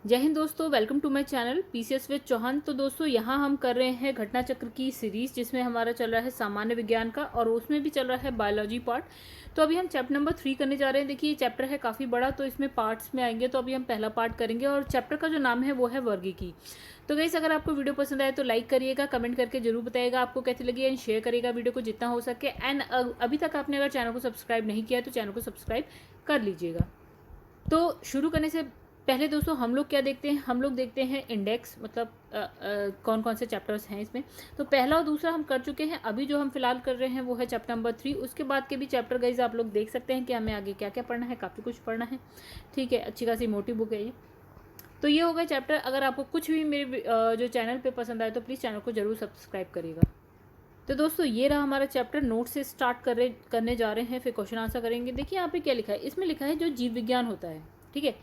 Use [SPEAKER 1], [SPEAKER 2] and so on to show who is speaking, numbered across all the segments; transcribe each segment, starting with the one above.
[SPEAKER 1] जय हिंद दोस्तों, welcome to my channel PCS with Chauhan. तो दोस्तों यहाँ हम कर रहे हैं घटना चक्र की सीरीज, जिसमें हमारा चल रहा है सामान्य विज्ञान का और उसमें भी चल रहा है बायोलॉजी पार्ट। तो अभी हम चैप्टर नंबर 3 करने जा रहे हैं। देखिए ये चैप्टर है काफ़ी बड़ा, तो इसमें पार्ट्स में आएंगे। तो अभी हम पहला पार्ट करेंगे और चैप्टर का जो नाम है वो है वर्गीकी। तो गाइस, अगर आपको वीडियो पसंद आए तो लाइक करिएगा, कमेंट करके जरूर बताइएगा आपको कैसी लगी, एंड शेयर करिएगा वीडियो को जितना हो सके। एंड अभी तक आपने अगर चैनल को सब्सक्राइब नहीं किया है तो चैनल को सब्सक्राइब कर लीजिएगा। तो शुरू करने से पहले दोस्तों हम लोग क्या देखते हैं, हम लोग देखते हैं इंडेक्स, मतलब कौन कौन से चैप्टर्स हैं इसमें। तो पहला और दूसरा हम कर चुके हैं। अभी जो हम फिलहाल कर रहे हैं वो है चैप्टर नंबर 3। उसके बाद के भी चैप्टर गाइज आप लोग देख सकते हैं कि हमें आगे क्या क्या पढ़ना है, काफ़ी कुछ पढ़ना है। ठीक है, अच्छी खासी मोटी बुक है ये। तो ये हो गया चैप्टर। अगर आपको कुछ भी मेरे जो चैनल पे पसंद आए तो प्लीज़ चैनल को जरूर सब्सक्राइब करिएगा। तो दोस्तों ये रहा हमारा चैप्टर। नोट से स्टार्ट करने जा रहे हैं, फिर क्वेश्चन आंसर करेंगे। देखिए यहाँ पे क्या लिखा है, इसमें लिखा है जो जीव विज्ञान होता है, ठीक है,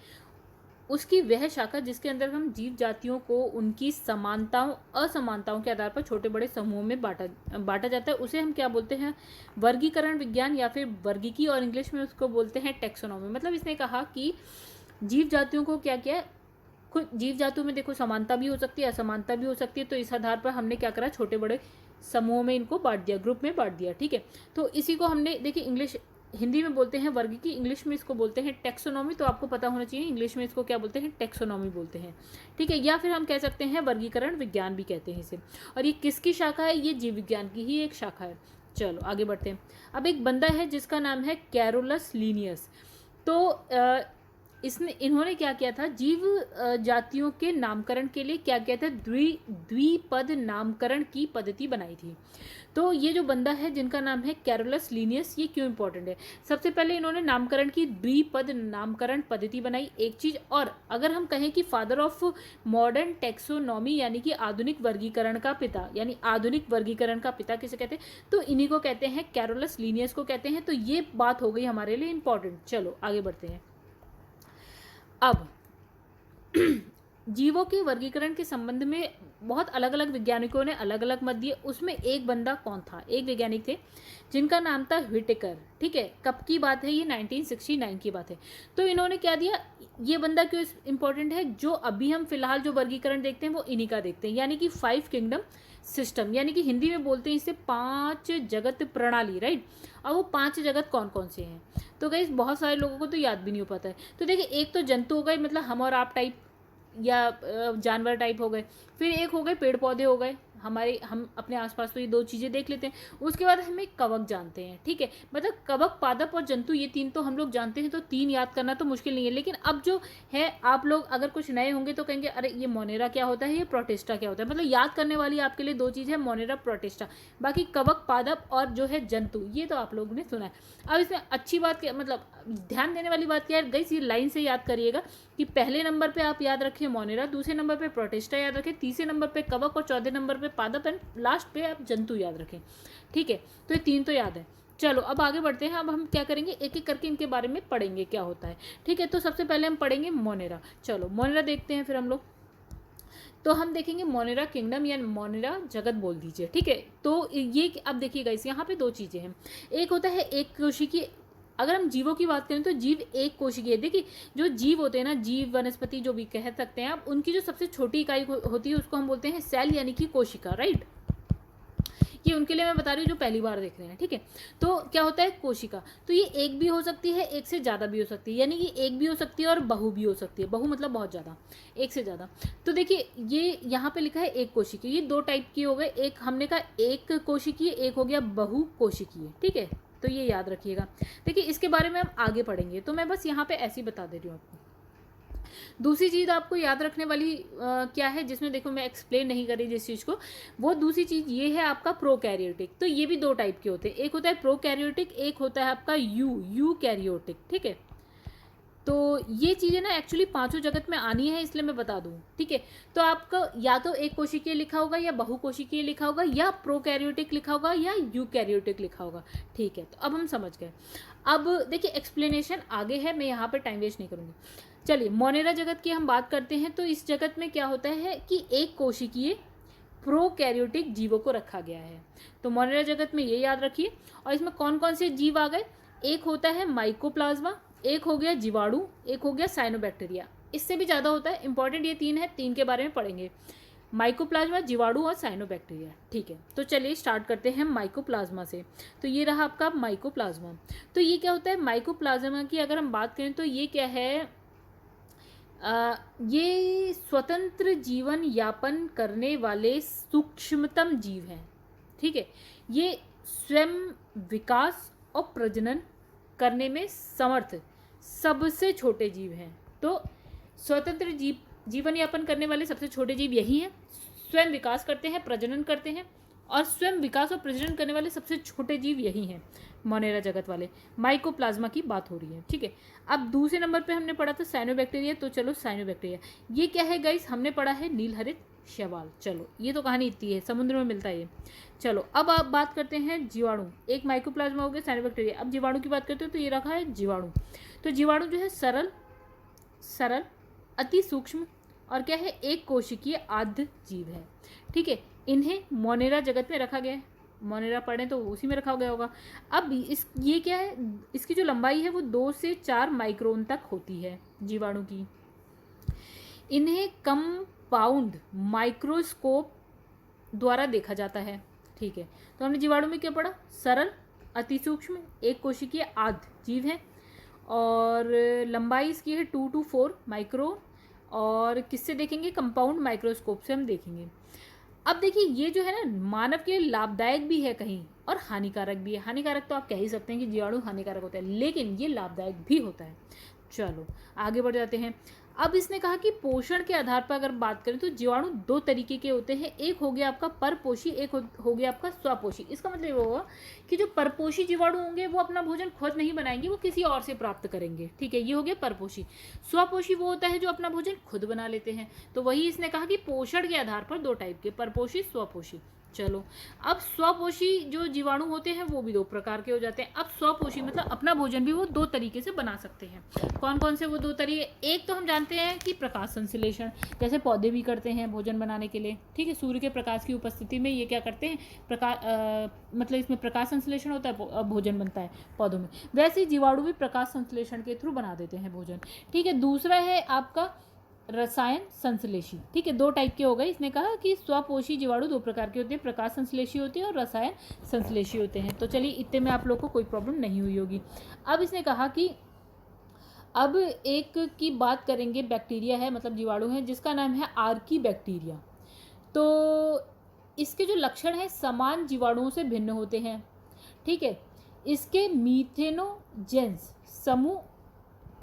[SPEAKER 1] उसकी वह शाखा जिसके अंदर हम जीव जातियों को उनकी समानताओं असमानताओं के आधार पर छोटे बड़े समूहों में बांटा जाता है, उसे हम क्या बोलते हैं, वर्गीकरण विज्ञान या फिर वर्गीकी, और इंग्लिश में उसको बोलते हैं टेक्सोनॉमी। मतलब इसने कहा कि जीव जातियों को क्या क्या, कुछ जीव जातियों में देखो समानता भी हो सकती है, असमानता भी हो सकती है। तो इस आधार पर हमने क्या करा, छोटे बड़े समूहों में इनको बांट दिया, ग्रुप में बांट दिया। ठीक है, तो इसी को हमने, देखिए हिंदी में बोलते हैं वर्गीकी, इंग्लिश में इसको बोलते हैं टेक्सोनॉमी। तो आपको पता होना चाहिए इंग्लिश में इसको क्या बोलते हैं, टेक्सोनॉमी बोलते हैं। ठीक है, या फिर हम कह सकते हैं वर्गीकरण विज्ञान भी कहते हैं इसे। और ये किसकी शाखा है, ये जीव विज्ञान की ही एक शाखा है। चलो आगे बढ़ते हैं। अब एक बंदा है जिसका नाम है कैरोलस लीनियस। तो इन्होंने क्या किया था, जीव जातियों के नामकरण के लिए क्या किया था, द्विपद नामकरण की पद्धति बनाई थी। तो ये जो बंदा है जिनका नाम है कैरोलस लीनियस, ये क्यों इंपॉर्टेंट है, सबसे पहले इन्होंने नामकरण की द्विपद नामकरण पद्धति बनाई, एक चीज। और अगर हम कहें कि फादर ऑफ मॉडर्न टेक्सोनॉमी, यानी कि आधुनिक वर्गीकरण का पिता, यानी आधुनिक वर्गीकरण का पिता किसे कहते हैं, तो इन्हीं को कहते हैं, कैरोलस लीनियस को कहते हैं। तो ये बात हो गई हमारे लिए इंपॉर्टेंट। चलो आगे बढ़ते हैं। अब जीवों के वर्गीकरण के संबंध में बहुत अलग अलग वैज्ञानिकों ने अलग अलग मत दिए। उसमें एक बंदा कौन था, एक वैज्ञानिक थे जिनका नाम था व्हिटेकर। ठीक है, कब की बात है, ये 1969 की बात है। तो इन्होंने क्या दिया, ये बंदा क्यों इंपॉर्टेंट है, जो अभी हम फिलहाल जो वर्गीकरण देखते हैं वो इन्हीं का देखते हैं, यानी कि 5 किंगडम सिस्टम, यानी कि हिंदी में बोलते हैं इसे 5 जगत प्रणाली, राइट। अब वो 5 जगत कौन कौन से हैं, तो गाइस बहुत सारे लोगों को तो याद भी नहीं हो पाता है। तो देखिए, एक तो जंतु हो गए, मतलब हम और आप टाइप या जानवर टाइप हो गए। फिर एक हो गए पेड़ पौधे हो गए, हम अपने आसपास तो ये 2 चीज़ें देख लेते हैं। उसके बाद हम एक कवक जानते हैं, ठीक है, मतलब कवक, पादप और जंतु, ये 3 तो हम लोग जानते हैं। तो 3 याद करना तो मुश्किल नहीं है। लेकिन अब जो है, आप लोग अगर कुछ नए होंगे तो कहेंगे अरे ये मोनेरा क्या होता है, ये प्रोटिस्टा क्या होता है। मतलब याद करने वाली आपके लिए 2 चीज़ है, मोनेरा, प्रोटिस्टा। बाकी कवक, पादप और जो है जंतु, ये तो आप लोगों ने सुना है। अब इसमें अच्छी बात क्या, मतलब ध्यान देने वाली बात क्या है गाइस, ये लाइन से याद करिएगा कि पहले नंबर पे आप याद रखें मोनेरा, दूसरे नंबर पे प्रोटिस्टा याद रखें, तीसरे नंबर पे कवक और चौथे नंबर पे पादप, एंड लास्ट पे आप जंतु याद रखें। ठीक है, तो ये 3 तो याद है। चलो अब आगे बढ़ते हैं। अब हम क्या करेंगे, एक एक करके इनके बारे में पढ़ेंगे क्या होता है। ठीक है, तो सबसे पहले हम पढ़ेंगे मोनेरा। चलो मोनेरा देखते हैं फिर हम लोग। तो हम देखेंगे मोनेरा किंगडम या मोनेरा जगत बोल दीजिए। ठीक है, तो ये अब देखिएगा, इस यहाँ पे 2 चीज़ें हैं। एक होता है एक कोशिकीय। अगर हम जीवों की बात करें तो जीव एक कोशिकीय। देखिए जो जीव होते हैं ना, जीव वनस्पति जो भी कह सकते हैं आप, उनकी जो सबसे छोटी इकाई होती है उसको हम बोलते हैं सेल, यानी कि कोशिका, राइट। ये उनके लिए मैं बता रही हूँ जो पहली बार देख रहे हैं। ठीक है, तो क्या होता है कोशिका, तो ये एक भी हो सकती है, एक से ज़्यादा भी हो सकती है, यानी कि एक भी हो सकती है और बहु भी हो सकती है। बहु मतलब बहुत ज़्यादा, एक से ज़्यादा। तो देखिए ये यहाँ पे लिखा है एक कोशिकीय, ये 2 टाइप की हो गए। एक हमने कहा एक कोशिकीय, एक हो गया बहु कोशिकीय। ठीक है, तो ये याद रखिएगा। देखिए इसके बारे में हम आगे पढ़ेंगे, तो मैं बस यहाँ पे ऐसे ही बता दे रही हूँ आपको। दूसरी चीज़ आपको याद रखने वाली क्या है, जिसमें देखो मैं एक्सप्लेन नहीं कर रही जिस चीज़ को, वो दूसरी चीज़ ये है आपका प्रोकैरियोटिक। तो ये भी 2 टाइप के होते हैं, एक होता है प्रोकैरियोटिक, एक होता है आपका यूकैरियोटिक। ठीक है, तो ये चीज़ें ना एक्चुअली 5 जगत में आनी है, इसलिए मैं बता दूँ। ठीक है, तो आपका या तो एक कोशिकीय लिखा होगा, या बहुकोशिकीय लिखा होगा, या प्रोकैरियोटिक लिखा होगा, या यूकैरियोटिक लिखा होगा। ठीक है, तो अब हम समझ गए। अब देखिए एक्सप्लेनेशन आगे है, मैं यहाँ पर टाइम वेस्ट नहीं करूँगी। चलिए मोनेरा जगत की हम बात करते हैं। तो इस जगत में क्या होता है कि एक कोशिकीय प्रोकैरियोटिक जीवों को रखा गया है। तो मोनेरा जगत में ये याद रखिए। और इसमें कौन कौन से जीव आ गए, एक होता है माइकोप्लाज्मा, एक हो गया जीवाणु, एक हो गया साइनोबैक्टीरिया। इससे भी ज़्यादा होता है। इंपॉर्टेंट ये 3 है, 3 के बारे में पढ़ेंगे, माइकोप्लाज्मा, जीवाणु और साइनोबैक्टीरिया। ठीक है, तो चलिए स्टार्ट करते हैं माइकोप्लाज्मा से। तो ये रहा आपका माइकोप्लाज्मा। तो ये क्या होता है माइकोप्लाज्मा की अगर हम बात करें तो ये क्या है, ये स्वतंत्र जीवन यापन करने वाले सूक्ष्मतम जीव हैं। ठीक है, ये स्वयं विकास और प्रजनन करने में समर्थ सबसे छोटे जीव हैं। तो स्वतंत्र जीवन यापन करने वाले सबसे छोटे जीव यही हैं, स्वयं विकास करते हैं, प्रजनन करते हैं, और स्वयं विकास और प्रजनन करने वाले सबसे छोटे जीव यही हैं, मोनेरा जगत वाले। माइकोप्लाज्मा की बात हो रही है। ठीक है, अब दूसरे नंबर पे हमने पढ़ा था साइनोबैक्टीरिया। तो चलो साइनोबैक्टीरिया ये क्या है गाइस, हमने पढ़ा है नीलहरित शैवाल। चलो ये तो कहानी इतनी है, समुद्र में मिलता है ये। चलो अब आप बात करते हैं जीवाणु। एक माइकोप्लाज्मा हो गया, साइनोबैक्टीरिया। अब जीवाणु की बात करते हो तो ये रखा है जीवाणु। तो जीवाणु जो है सरल अति सूक्ष्म और क्या है, एक कोशिकीय आद्य जीव है। ठीक है, इन्हें मोनेरा जगत में रखा गया है। मोनेरा पढ़ें तो उसी में रखा गया होगा। अब ये क्या है, इसकी जो लंबाई है वो 2 से 4 माइक्रोन तक होती है जीवाणु की। इन्हें कंपाउंड माइक्रोस्कोप द्वारा देखा जाता है। ठीक है, तो हमने जीवाणु में क्या पढ़ा, सरल अति सूक्ष्म एक कोशिकीय आद्य जीव है, और लंबाई इसकी है 2 to 4 माइक्रोन, और किससे देखेंगे, कंपाउंड माइक्रोस्कोप से हम देखेंगे। अब देखिए ये जो है ना मानव के लिए लाभदायक भी है कहीं और हानिकारक भी है। हानिकारक तो आप कह ही सकते हैं कि जीवाणु हानिकारक होता है, लेकिन ये लाभदायक भी होता है। चलो आगे बढ़ जाते हैं। अब इसने कहा कि पोषण के आधार पर अगर बात करें तो जीवाणु 2 तरीके के होते हैं। एक हो गया आपका परपोषी, एक हो गया आपका स्वपोषी। इसका मतलब ये होगा कि जो परपोषी जीवाणु होंगे वो अपना भोजन खुद नहीं बनाएंगे, वो किसी और से प्राप्त करेंगे। ठीक है, ये हो गया परपोषी। स्वपोषी वो होता है जो अपना भोजन खुद बना लेते हैं। तो वही इसने कहा कि पोषण के आधार पर 2 टाइप के, परपोषी स्वपोषी। चलो अब स्वपोषी जो जीवाणु होते हैं वो भी 2 प्रकार के हो जाते हैं। अब स्वपोषी मतलब अपना भोजन भी वो 2 तरीके से बना सकते हैं। कौन कौन से वो 2 तरीके, एक तो हम जानते हैं कि प्रकाश संश्लेषण, जैसे पौधे भी करते हैं भोजन बनाने के लिए। ठीक है, सूर्य के प्रकाश की उपस्थिति में ये क्या करते हैं, मतलब इसमें प्रकाश संश्लेषण होता है, भोजन बनता है पौधों में। वैसे ही जीवाणु भी प्रकाश संश्लेषण के थ्रू बना देते हैं भोजन। ठीक है, दूसरा है आपका रसायन संश्लेषी। ठीक है, 2 टाइप के हो गए। इसने कहा कि स्वपोषी जीवाणु 2 प्रकार के होते हैं, प्रकाश संश्लेषी होते हैं और रसायन संश्लेषी होते हैं। तो चलिए इतने में आप लोग को कोई प्रॉब्लम नहीं हुई होगी। अब इसने कहा कि अब एक की बात करेंगे, बैक्टीरिया है मतलब जीवाणु है जिसका नाम है आर्की बैक्टीरिया। तो इसके जो लक्षण हैं समान जीवाणुओं से भिन्न होते हैं। ठीक है, इसके मीथेनोजेंस समूह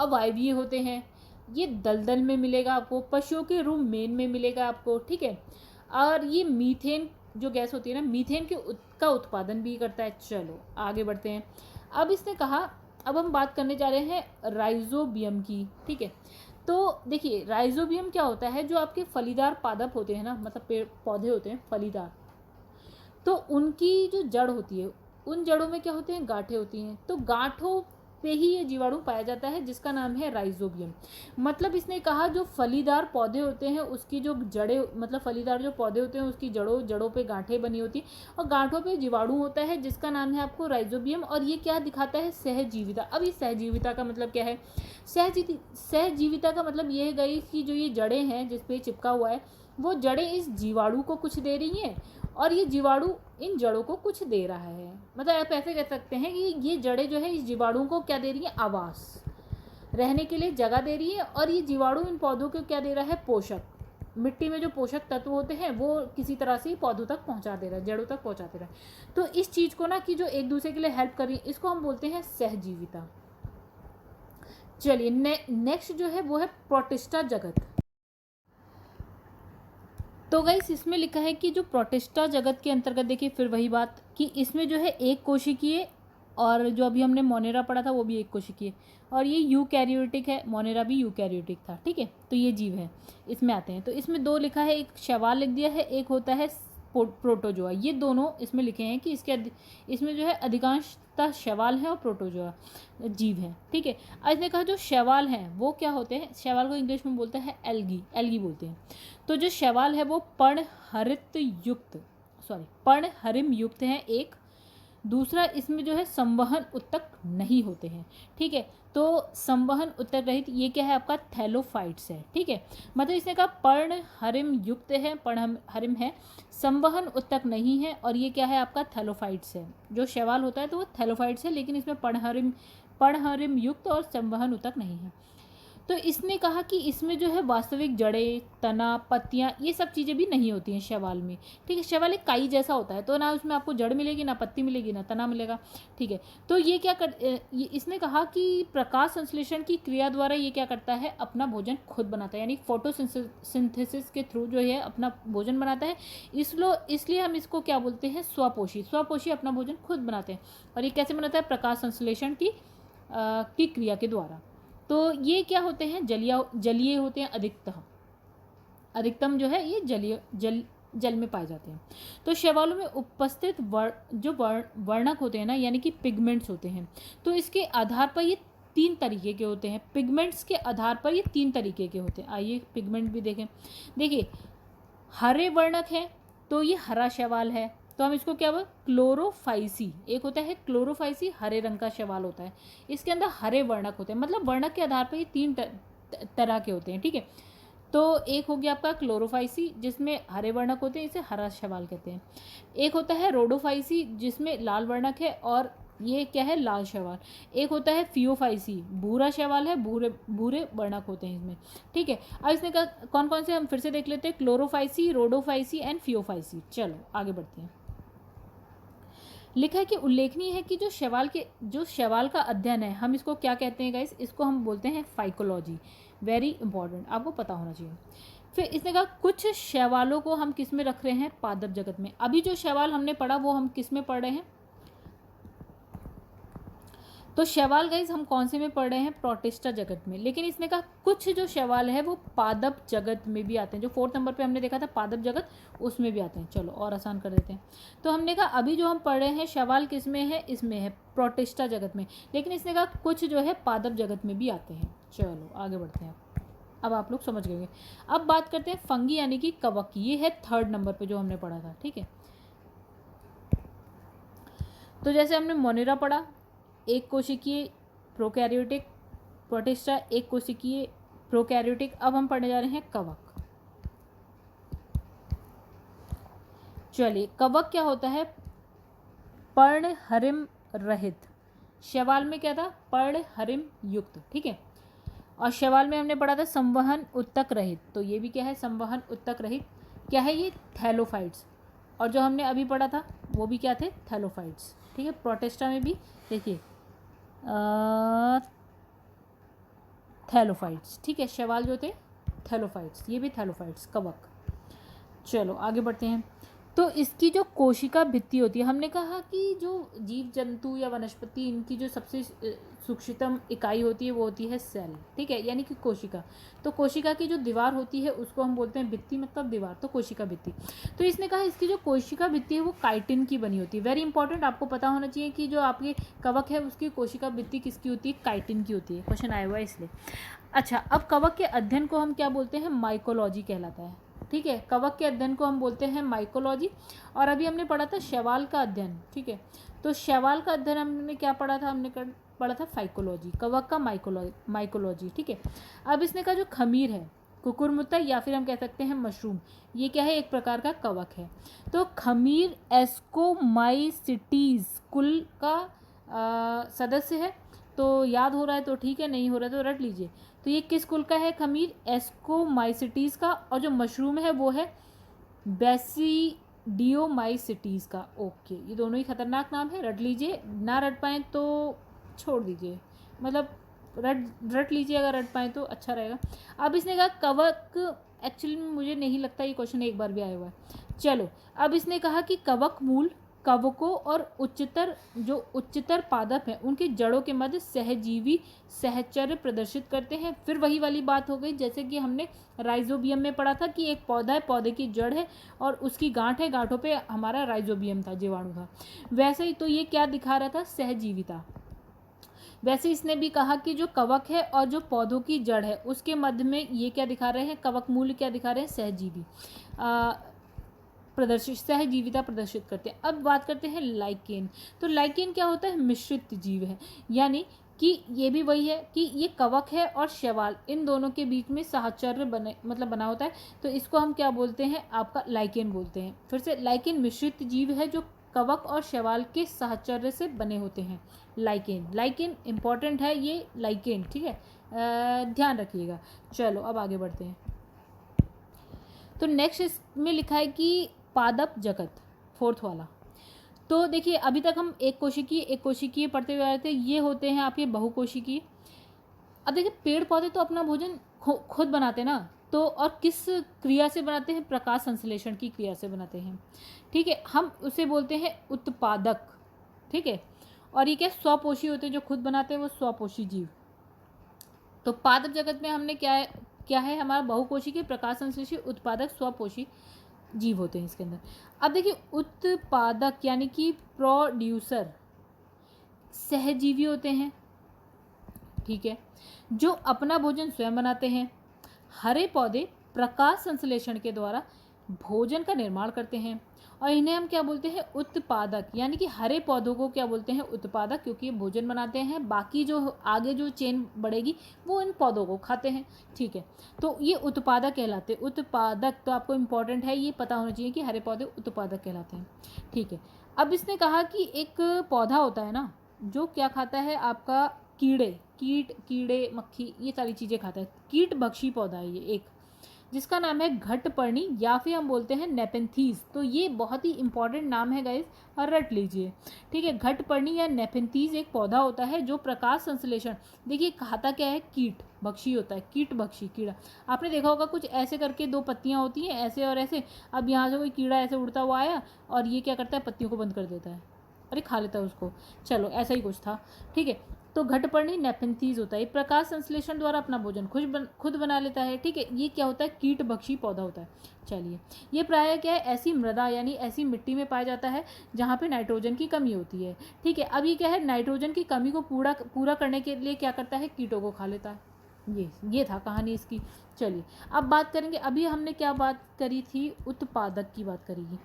[SPEAKER 1] अवायवीय होते हैं। ये दलदल में मिलेगा आपको, पशुओं के रूमेन में मिलेगा आपको। ठीक है, और ये मीथेन जो गैस होती है ना, मीथेन का उत्पादन भी करता है। चलो आगे बढ़ते हैं। अब इसने कहा, अब हम बात करने जा रहे हैं राइजोबियम की। ठीक है, तो देखिए राइजोबियम क्या होता है, जो आपके फलीदार पादप होते हैं ना, मतलब पेड़ पौधे होते हैं फलीदार, तो उनकी जो जड़ होती है उन जड़ों में क्या होते हैं, गांठें होती हैं। तो गांठों पे ही ये जीवाणु पाया जाता है जिसका नाम है राइजोबियम। मतलब इसने कहा जो फलीदार पौधे होते हैं उसकी जो जड़ें, मतलब फलीदार जो पौधे होते हैं उसकी जड़ों पे गांठें बनी होती हैं और गांठों पे जीवाणु होता है जिसका नाम है आपको राइजोबियम। और ये क्या दिखाता है, सहजीविता। अब इस सहजीविता का मतलब क्या है, सहजीविता का मतलब ये है गई कि जो ये जड़ें हैं जिस पे चिपका हुआ है वो जड़ें इस जीवाणु को कुछ दे रही हैं और ये जीवाणु इन जड़ों को कुछ दे रहा है। मतलब आप ऐसे कह सकते हैं कि ये जड़ें जो है इस जीवाणु को क्या दे रही है, आवास, रहने के लिए जगह दे रही है। और ये जीवाणु इन पौधों को क्या दे रहा है, पोषक। मिट्टी में जो पोषक तत्व होते हैं वो किसी तरह से पौधों तक पहुंचा दे रहा है, जड़ों तक पहुंचा दे रहा है। तो इस चीज़ को ना कि जो एक दूसरे के लिए हेल्प कर रही है इसको हम बोलते हैं सहजीविता। चलिए नेक्स्ट जो है वो है प्रोटिस्टा जगत। तो गाइस इसमें लिखा है कि जो प्रोटिस्टा जगत के अंतर्गत देखिए फिर वही बात कि इसमें जो है एक कोशिकीय, और जो अभी हमने मोनेरा पढ़ा था वो भी एक कोशिकीय, और ये यूकैरियोटिक है, मोनेरा भी यूकैरियोटिक था। ठीक है, तो ये जीव है इसमें आते हैं। तो इसमें 2 लिखा है, एक शैवाल लिख दिया है, एक होता है प्रोटोजोआ। ये दोनों इसमें लिखे हैं कि इसमें जो है अधिकांशतः शैवाल है और प्रोटोजोआ जीव है। ठीक है, आज इसने कहा जो शैवाल हैं वो क्या होते हैं, शैवाल को इंग्लिश में बोलते हैं एल्गी बोलते हैं। तो जो शैवाल है वो पर्णहरिम युक्त हैं एक। दूसरा इसमें जो है संवहन ऊतक नहीं होते हैं, ठीक है। तो संवहन ऊतक रहित ये क्या है आपका थैलोफाइट्स है, ठीक है। मतलब इसने कहा पर्ण हरिम युक्त है, पर्ण हरिम है, संवहन ऊतक नहीं है, और ये क्या है आपका थैलोफाइट्स है। जो शैवाल होता है तो वो थैलोफाइट्स है, लेकिन इसमें पर्णहरिम युक्त और संवहन ऊतक नहीं है। तो इसने कहा कि इसमें जो है वास्तविक जड़ें, तना, पत्तियां, ये सब चीज़ें भी नहीं होती हैं शैवाल में, ठीक है। शैवाल एक काई जैसा होता है, तो ना उसमें आपको जड़ मिलेगी, ना पत्ती मिलेगी, ना तना मिलेगा, ठीक है। तो ये क्या इसने कहा कि प्रकाश संश्लेषण की क्रिया द्वारा ये क्या करता है, अपना भोजन खुद बनाता है, यानी फोटोसिंथेसिस के थ्रू जो है अपना भोजन बनाता है। इसलिए हम इसको क्या बोलते हैं, स्वपोषी अपना भोजन खुद बनाते हैं। और ये कैसे बनाता है, प्रकाश संश्लेषण की क्रिया के द्वारा। तो ये क्या होते हैं, जलीय होते हैं अधिकतम जो है ये जल में पाए जाते हैं। तो शैवालों में उपस्थित वर्णक होते हैं ना, यानी कि पिगमेंट्स होते हैं, तो इसके आधार पर ये 3 तरीके के होते हैं। पिगमेंट्स के आधार पर ये 3 तरीके के होते हैं। आइए पिगमेंट भी देखें। देखिए हरे वर्णक है तो ये हरा शैवाल है, तो हम इसको क्या बोल, क्लोरोफाइसी। एक होता है क्लोरोफाइसी, हरे रंग का शैवाल होता है, इसके अंदर हरे वर्णक होते हैं। मतलब वर्णक के आधार पर ये 3 तरह के होते हैं, ठीक है। तो एक हो गया आपका क्लोरोफाइसी, जिसमें हरे वर्णक होते हैं, इसे हरा शैवाल कहते हैं। एक होता है रोडोफाइसी, जिसमें लाल वर्णक है, और ये क्या है, लाल शैवाल। एक होता है फियोफाइसी, भूरा शैवाल है, भूरे वर्णक होते हैं इसमें, ठीक है। अब इसने कहा कौन कौन से, हम फिर से देख लेते हैं, क्लोरोफाइसी, रोडोफाइसी एंड फियोफाइसी। चलो आगे बढ़ते हैं। लिखा है कि उल्लेखनीय है कि जो शैवाल का अध्ययन है, हम इसको क्या कहते हैं गाइस, इसको हम बोलते हैं फाइकोलॉजी। वेरी इंपॉर्टेंट, आपको पता होना चाहिए। फिर इसने कहा कुछ शैवालों को हम किस में रख रहे हैं, पादप जगत में। अभी जो शैवाल हमने पढ़ा वो हम किस में पढ़ रहे हैं, तो शैवाल गाइस हम कौन से में पढ़ रहे हैं, प्रोटिस्टा जगत में। लेकिन इसने कहा कुछ जो शैवाल है वो पादप जगत में भी आते हैं। जो 4th नंबर पे हमने देखा था पादप जगत, उसमें भी आते हैं। चलो और आसान कर देते हैं। तो हमने कहा अभी जो हम पढ़ रहे हैं शैवाल किस में है, इसमें है प्रोटिस्टा जगत में। लेकिन इसने कहा कुछ जो है पादप जगत में भी आते हैं। चलो आगे बढ़ते हैं। अब आप लोग समझ गए। अब बात करते हैं फंगी यानी कि कवक की। ये है 3rd नंबर पे जो हमने पढ़ा था, ठीक है। तो जैसे हमने मोनेरा पढ़ा, एक कोशिकीय प्रोकैरियोटिक, प्रोटिस्टा एक कोशिकीय प्रोकैरियोटिक। अब हम पढ़ने जा रहे हैं कवक। चलिए कवक क्या होता है, पर्णहरिम रहित। शैवाल में क्या था, पर्णहरिम युक्त, ठीक है। और शैवाल में हमने पढ़ा था संवहन ऊतक रहित, तो ये भी क्या है, संवहन ऊतक रहित। क्या है ये, थैलोफाइट्स। और जो हमने अभी पढ़ा था वो भी क्या थे, थैलोफाइट्स, ठीक है। प्रोटिस्टा में भी देखिए थैलोफाइट्स, ठीक है। शैवाल जो थे थैलोफाइट्स, ये भी थैलोफाइट्स, कवक। चलो आगे बढ़ते हैं। तो इसकी जो कोशिका भित्ति होती है, हमने कहा कि जो जीव जंतु या वनस्पति, इनकी जो सबसे सूक्ष्मतम इकाई होती है वो होती है सेल, ठीक है, यानी कि कोशिका। तो कोशिका की जो दीवार होती है उसको हम बोलते हैं भित्ति, मतलब दीवार, तो कोशिका भित्ति। तो इसने कहा इसकी जो कोशिका भित्ति है वो काइटिन की बनी होती है। वेरी इंपॉर्टेंट, आपको पता होना चाहिए कि जो आपके कवक है उसकी कोशिका भित्ति किसकी होती है, काइटिन की होती है। क्वेश्चन आया हुआ है इसलिए। अच्छा, अब कवक के अध्ययन को हम क्या बोलते हैं, माइकोलॉजी कहलाता है, ठीक है। कवक के अध्ययन को हम बोलते हैं माइकोलॉजी। और अभी हमने पढ़ा था शैवाल का अध्ययन, ठीक है। तो शैवाल का अध्ययन हमने क्या पढ़ा था, हमने पढ़ा था फाइकोलॉजी। कवक का माइकोलॉजी, ठीक है। अब इसने कहा जो खमीर है, कुकुरमुत्ता या फिर हम कह सकते हैं मशरूम, ये क्या है, एक प्रकार का कवक है। तो खमीर एस्कोमाइसिटीज कुल का सदस्य है। तो याद हो रहा है तो ठीक है, नहीं हो रहा है तो रट लीजिए। तो ये किस कुल का है, खमीर एस्कोमाइसिटीज का। और जो मशरूम है वो है बेसिडियोमाइसिटीज का। ओके, ये दोनों ही खतरनाक नाम है, रट लीजिए। ना रट पाएँ तो छोड़ दीजिए, मतलब रट लीजिए, अगर रट पाएँ तो अच्छा रहेगा। अब इसने कहा कवक, एक्चुअली में मुझे नहीं लगता ये क्वेश्चन एक बार भी आया हुआ है। चलो अब इसने कहा कि कवक मूल कवकों और उच्चतर पादप हैं उनकी जड़ों के मध्य सहजीवी सहचर्य प्रदर्शित करते हैं। फिर वही वाली बात हो गई जैसे कि हमने राइजोबियम में पढ़ा था कि एक पौधा है, पौधे की जड़ है और उसकी गांठ है, गांठों पे हमारा राइजोबियम था, जीवाणु था। वैसे ही तो ये क्या दिखा रहा था, सहजीविता। वैसे इसने भी कहा कि जो कवक है और जो पौधों की जड़ है उसके मध्य में ये क्या दिखा रहे हैं, कवक मूल क्या दिखा रहे हैं, सहजीवी। प्रदर्शित सहजीविता प्रदर्शित करते हैं। अब बात करते हैं लाइकेन। तो लाइकेन क्या होता है? मिश्रित जीव है, यानी कि ये भी वही है कि ये कवक है और शैवाल, इन दोनों के बीच में साहचर्य बना होता है, तो इसको हम क्या बोलते हैं? आपका लाइकेन बोलते हैं। फिर से, लाइकेन मिश्रित जीव है जो कवक और शैवाल के साहचर्य से बने होते हैं। लाइकेन इंपॉर्टेंट है ये लाइकेन, ठीक है, ध्यान रखिएगा। चलो अब आगे बढ़ते हैं। तो नेक्स्ट इसमें लिखा है कि पादप जगत, फोर्थ वाला। तो देखिए अभी तक हम एक कोशिकीय पढ़ते हुए आए थे, ये होते हैं आपके बहुकोशिकीय। अब देखिए पेड़ पौधे तो अपना भोजन खुद बनाते हैं ना, तो और किस क्रिया से बनाते हैं? प्रकाश संश्लेषण की क्रिया से बनाते हैं, ठीक है, हम उसे बोलते हैं उत्पादक, ठीक है। और ये क्या स्वपोषी होते हैं, जो खुद बनाते हैं वो स्वपोषी जीव। तो पादप जगत में हमने क्या है हमारा बहुकोशिकीय, प्रकाश संश्लेषी, उत्पादक, स्वपोषी जीव होते हैं इसके अंदर। अब देखिए उत्पादक यानी कि प्रोड्यूसर सहजीवी होते हैं, ठीक है, जो अपना भोजन स्वयं बनाते हैं। हरे पौधे प्रकाश संश्लेषण के द्वारा भोजन का निर्माण करते हैं, और इन्हें हम क्या बोलते हैं? उत्पादक, यानी कि हरे पौधों को क्या बोलते हैं? उत्पादक, क्योंकि ये भोजन बनाते हैं, बाकी जो आगे जो चेन बढ़ेगी वो इन पौधों को खाते हैं, ठीक है। तो ये उत्पादक कहलाते हैं। उत्पादक तो आपको इम्पॉर्टेंट है, ये पता होना चाहिए कि हरे पौधे उत्पादक कहलाते हैं, ठीक है। अब इसने कहा कि एक पौधा होता है ना जो क्या खाता है? आपका कीड़े मक्खी ये सारी चीज़ें खाता है, कीट भक्षी पौधा है ये एक, जिसका नाम है घटपर्णी, या फिर हम बोलते हैं नेपेंथीज। तो ये बहुत ही इंपॉर्टेंट नाम है गाइस, और रट लीजिए, ठीक है। घटपर्णी या नेपेंथीज एक पौधा होता है जो प्रकाश संश्लेषण, देखिए खाता क्या है? कीट भक्षी होता है, कीट भक्षी कीड़ा। आपने देखा होगा कुछ ऐसे करके दो पत्तियां होती हैं, ऐसे और ऐसे। अब यहाँ से कोई कीड़ा ऐसे उड़ता हुआ आया और ये क्या करता है? पत्तियों को बंद कर देता है, अरे खा लेता है उसको। चलो ऐसा ही कुछ था, ठीक है। तो घटपर्णी नेपेंथीज होता है, प्रकाश संश्लेषण द्वारा अपना भोजन खुद बना लेता है, ठीक है। ये क्या होता है? कीट भक्षी पौधा होता है। चलिए, ये प्रायः क्या है? ऐसी मृदा यानी ऐसी मिट्टी में पाया जाता है जहाँ पे नाइट्रोजन की कमी होती है, ठीक है। अब ये क्या है? नाइट्रोजन की कमी को पूरा करने के लिए क्या करता है? कीटों को खा लेता है। ये था कहानी इसकी। चलिए अब बात करेंगे, अभी हमने क्या बात करी थी? उत्पादक की बात करेगी,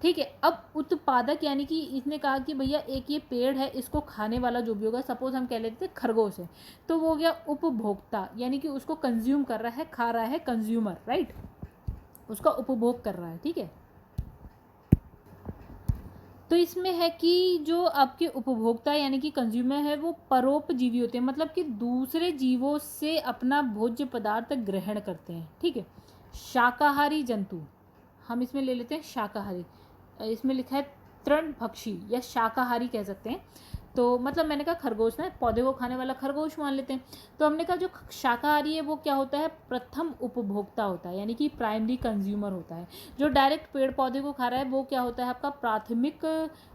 [SPEAKER 1] ठीक है। अब उत्पादक यानी कि इसने कहा कि भैया एक ये पेड़ है, इसको खाने वाला जो भी होगा, सपोज हम कह लेते हैं खरगोश है, तो वो हो गया उपभोक्ता, यानी कि उसको कंज्यूम कर रहा है, खा रहा है, कंज्यूमर, राइट, उसका उपभोग कर रहा है, ठीक है। तो इसमें है कि जो आपके उपभोक्ता यानी कि कंज्यूमर है वो परोपजीवी होते हैं, मतलब कि दूसरे जीवों से अपना भोज्य पदार्थ ग्रहण करते हैं, ठीक है। शाकाहारी जंतु, हम इसमें ले लेते हैं शाकाहारी, इसमें लिखा है तृणभक्षी या शाकाहारी कह सकते हैं। तो मतलब मैंने कहा खरगोश ना, पौधे को खाने वाला खरगोश मान लेते हैं। तो हमने कहा जो शाकाहारी है वो क्या होता है? प्रथम उपभोक्ता होता है, यानी कि प्राइमरी कंज्यूमर होता है। जो डायरेक्ट पेड़ पौधे को खा रहा है वो क्या होता है? आपका प्राथमिक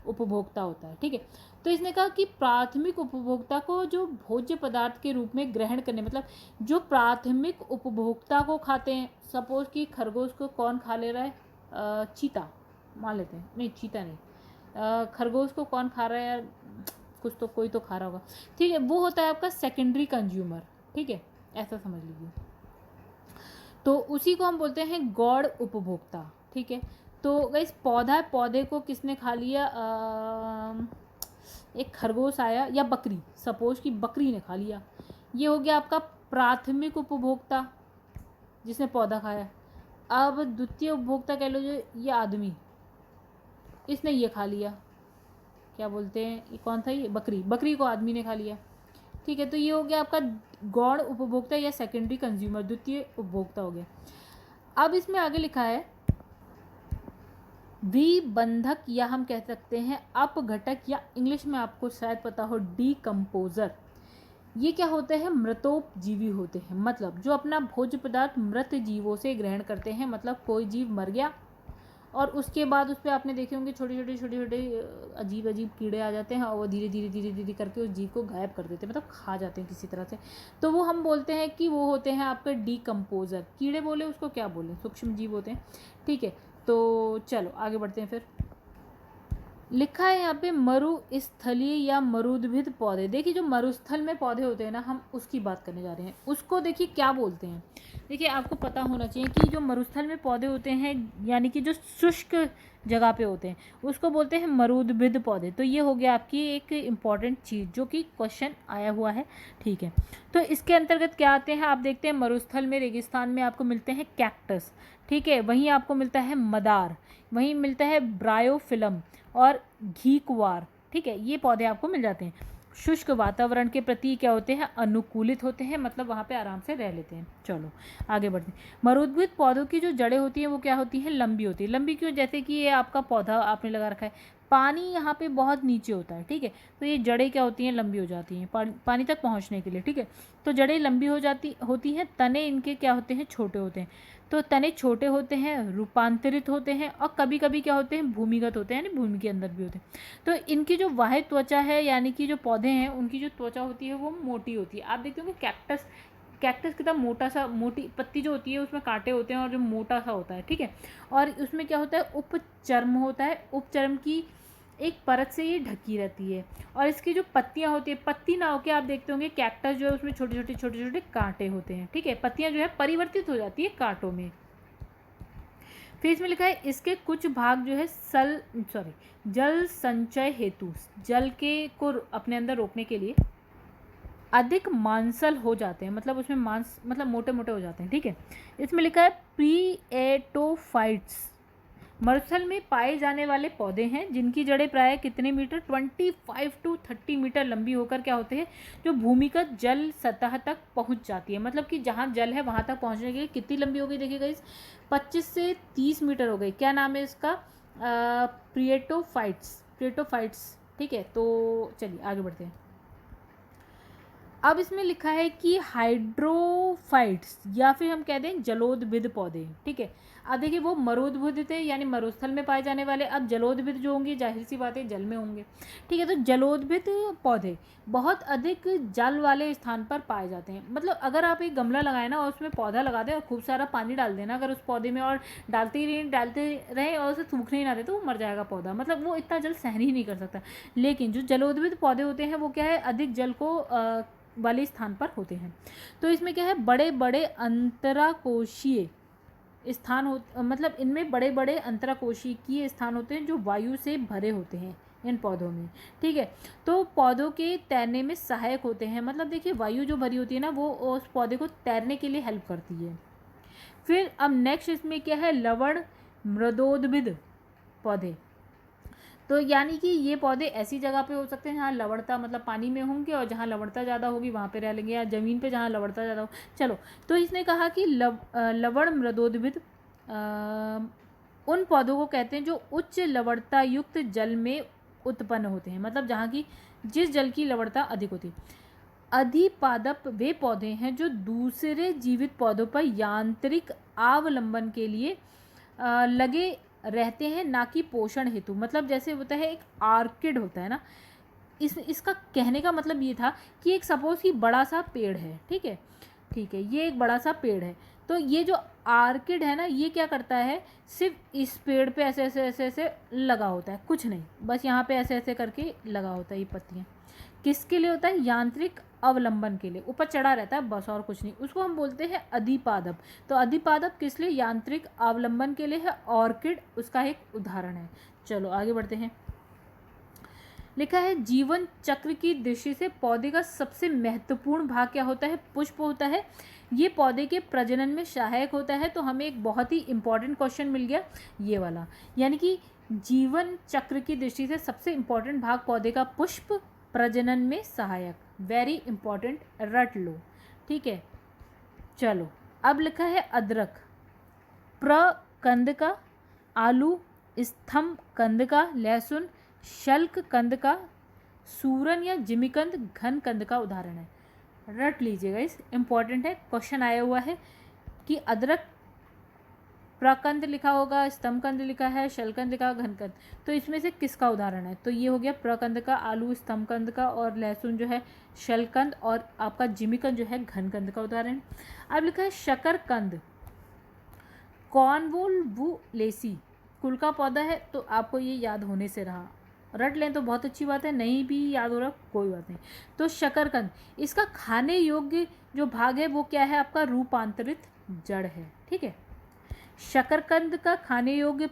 [SPEAKER 1] उपभोक्ता होता है, ठीक है। तो इसने कहा कि प्राथमिक उपभोक्ता को जो भोज्य पदार्थ के रूप में ग्रहण करने, मतलब जो प्राथमिक उपभोक्ता को खाते हैं, सपोज कि खरगोश को कौन खा ले रहा है? चीता मान लेते हैं, नहीं चीता नहीं, खरगोश को कौन खा रहा है यार? कुछ तो कोई तो खा रहा होगा, ठीक है। वो होता है आपका सेकेंडरी कंज्यूमर, ठीक है, ऐसा समझ लीजिए। तो उसी को हम बोलते हैं गौड़ उपभोक्ता, ठीक है। तो गाइस पौधा, पौधे को किसने खा लिया? एक खरगोश आया या बकरी, सपोज कि बकरी ने खा लिया, ये हो गया आपका प्राथमिक उपभोक्ता जिसने पौधा खाया। अब द्वितीय उपभोक्ता कह लो जो ये आदमी, इसने ये खा लिया, क्या बोलते हैं, ये कौन था? ये बकरी को आदमी ने खा लिया, ठीक है। तो ये हो गया आपका गौण उपभोक्ता या सेकेंडरी कंज्यूमर, द्वितीय उपभोक्ता हो गया। अब इसमें आगे लिखा है विबंधक, या हम कह सकते हैं अपघटक, या इंग्लिश में आपको शायद पता हो डीकम्पोजर। ये क्या होते हैं? मृतोपजीवी होते हैं, मतलब जो अपना भोज्य पदार्थ मृत जीवों से ग्रहण करते हैं। मतलब कोई जीव मर गया और उसके बाद उस पर आपने देखे होंगे छोटे छोटे अजीब कीड़े आ जाते हैं और वो धीरे धीरे करके उस जीव को गायब कर देते हैं, मतलब खा जाते हैं किसी तरह से। तो वो हम बोलते हैं कि वो होते हैं आपके डीकम्पोजर। कीड़े बोले उसको क्या बोले? सूक्ष्म जीव होते हैं, ठीक है। तो चलो आगे बढ़ते हैं। फिर लिखा है यहाँ पे मरुस्थलीय या मरुद्भिद पौधे। देखिए जो मरुस्थल में पौधे होते हैं ना, हम उसकी बात करने जा रहे हैं। उसको देखिए क्या बोलते हैं, देखिए आपको पता होना चाहिए कि जो मरुस्थल में पौधे होते हैं, यानी कि जो शुष्क जगह पे होते हैं, उसको बोलते हैं मरुद्भिद पौधे। तो ये हो गया आपकी एक इम्पॉर्टेंट चीज़ जो कि क्वेश्चन आया हुआ है, ठीक है। तो इसके अंतर्गत क्या आते हैं, आप देखते हैं मरुस्थल में, रेगिस्तान में आपको मिलते हैं कैक्टस, ठीक है, वहीं आपको मिलता है मदार, वहीं मिलता है ब्रायोफिलम और घीकुआर, ठीक है, ये पौधे आपको मिल जाते हैं। शुष्क वातावरण के प्रति क्या होते हैं, अनुकूलित होते हैं, मतलब वहाँ पे आराम से रह लेते हैं। चलो आगे बढ़ते हैं। मरुद्भिद पौधों की जो जड़ें होती हैं वो क्या होती हैं, लंबी होती है। लंबी क्यों, जैसे कि ये आपका पौधा आपने लगा रखा है, पानी यहाँ पे बहुत नीचे होता है, ठीक है, तो ये जड़ें क्या होती हैं, लंबी हो जाती हैं पानी तक पहुँचने के लिए, ठीक है। तो जड़ें लंबी होती हैं, तने इनके क्या होते हैं, छोटे होते हैं। तो तने छोटे होते हैं, रूपांतरित होते हैं, और कभी कभी क्या होते हैं, भूमिगत होते हैं, यानी भूमि के अंदर भी होते हैं। तो इनकी जो बाह्य त्वचा है, यानी कि जो पौधे हैं उनकी जो त्वचा होती है वो मोटी होती है। आप देखते होंगे कैक्टस कितना मोटा सा, मोटी पत्ती जो होती है उसमें कांटे होते हैं और जो मोटा सा होता है, ठीक है। और उसमें क्या होता है, उपचर्म होता है, उपचर्म की एक परत से ये ढकी रहती है। और इसकी जो पत्तियां होती है, पत्ती ना होकर आप देखते होंगे कैक्टस जो है उसमें छोटे छोटे कांटे होते हैं, ठीक है, पत्तियां जो है परिवर्तित हो जाती है कांटों में। फिर इसमें लिखा है इसके कुछ भाग जो है जल संचय हेतु, जल के को अपने अंदर रोकने के लिए अधिक मांसल हो जाते हैं, मतलब उसमें मांस मतलब मोटे मोटे हो जाते हैं, ठीक है। इसमें लिखा है प्रिएटोफाइट्स मरुस्थल में पाए जाने वाले पौधे हैं जिनकी जड़ें प्राय कितने मीटर, 25 to 30 मीटर लंबी होकर क्या होते हैं, जो भूमिगत जल सतह तक पहुंच जाती है। मतलब कि जहां जल है वहां तक पहुंचने के लिए कितनी लंबी हो गई, देखिएगा इस 25 से 30 मीटर हो गई। क्या नाम है इसका, प्रिएटोफाइट्स, ठीक है। तो चलिए आगे बढ़ते हैं। अब इसमें लिखा है कि हाइड्रोफाइट्स, या फिर हम कह दें जलोदभिद पौधे, ठीक है। अब देखिए वो मरुद्भिद थे, यानी मरुस्थल में पाए जाने वाले। अब जलोदभिद जो होंगे जाहिर सी बात है जल में होंगे, ठीक है। तो जलोदभिद पौधे बहुत अधिक जल वाले स्थान पर पाए जाते हैं। मतलब अगर आप एक गमला लगाए ना और उसमें पौधा लगा दें और खूब सारा पानी डाल देना अगर उस पौधे में, और डालते रहे और उसे सूखने ही ना दे, तो वो मर जाएगा पौधा, मतलब वो इतना जल सहन ही नहीं कर सकता। लेकिन जो जलोदभिद पौधे होते हैं वो क्या है, अधिक जल को वाले स्थान पर होते हैं। तो इसमें क्या है, बड़े बड़े अंतराकोशीय स्थान मतलब इनमें बड़े बड़े अंतराकोशिकीय स्थान होते हैं जो वायु से भरे होते हैं इन पौधों में, ठीक है। तो पौधों के तैरने में सहायक होते हैं, मतलब देखिए वायु जो भरी होती है ना वो उस पौधे को तैरने के लिए हेल्प करती है। फिर अब नेक्स्ट इसमें क्या है, लवण मृदोद्भिद पौधे। तो यानी कि ये पौधे ऐसी जगह पे हो सकते हैं जहाँ लवणता, मतलब पानी में होंगे, और जहाँ लवणता ज़्यादा होगी वहाँ पे रह लेंगे, या ज़मीन पे जहाँ लवणता ज़्यादा हो। चलो, तो इसने कहा कि लवण मृदोद्भिद उन पौधों को कहते हैं जो उच्च लवणता युक्त जल में उत्पन्न होते हैं, मतलब जहाँ की जिस जल की लवणता अधिक होती है। अधिपादप वे पौधे हैं जो दूसरे जीवित पौधों पर यांत्रिक अवलंबन के लिए लगे रहते हैं, ना कि पोषण हेतु। मतलब जैसे होता है एक आर्किड होता है ना, इसका कहने का मतलब ये था कि एक सपोज कि बड़ा सा पेड़ है, ठीक है, ये एक बड़ा सा पेड़ है। तो ये जो आर्किड है ना, ये क्या करता है, सिर्फ इस पेड़ पे ऐसे ऐसे ऐसे ऐसे लगा होता है, कुछ नहीं, बस यहाँ पे ऐसे ऐसे करके लगा होता है। ये पत्तियाँ किसके लिए होता है, यांत्रिक अवलंबन के लिए, ऊपर चढ़ा रहता है बस, और कुछ नहीं। उसको हम बोलते हैं अधिपादप। तो अधिपादप किस लिए, यांत्रिक अवलंबन के लिए है। ऑर्किड उसका एक उदाहरण है। चलो आगे बढ़ते हैं। लिखा है जीवन चक्र की दृष्टि से पौधे का सबसे महत्वपूर्ण भाग क्या होता है, पुष्प होता है। ये पौधे के प्रजनन में सहायक होता है। तो हमें एक बहुत ही इंपॉर्टेंट क्वेश्चन मिल गया ये वाला, यानी कि जीवन चक्र की दृष्टि से सबसे इंपॉर्टेंट भाग पौधे का पुष्प, प्रजनन में सहायक, वेरी इंपॉर्टेंट, रट लो, ठीक है। चलो अब लिखा है अदरक, प्रकंद का, आलू स्तंभ कंद का, लहसुन शल्क कंद का, सूरन या जिमीकंद घन कंद का उदाहरण है। रट लीजिएगा, इस इंपॉर्टेंट है, क्वेश्चन आया हुआ है कि अदरक प्रकंद लिखा होगा, स्तंभकंद लिखा है, शलकंद लिखा, घनकंद, तो इसमें से किसका उदाहरण है। तो ये हो गया प्रकंद का, आलू स्तंभकंद का, और लहसुन जो है शलकंद, और आपका जिमीकंद जो है घनकंद का उदाहरण। अब लिखा है शकरकंद, कॉन्वोल्वुलेसी कुल का पौधा है। तो आपको ये याद होने से रहा, रट लें तो बहुत अच्छी बात है, नहीं भी याद हो रहा कोई बात नहीं। तो शकरकंद, इसका खाने योग्य जो भाग है वो क्या है आपका, रूपांतरित जड़ है, ठीक है। शकरकंद का खाने योग्य,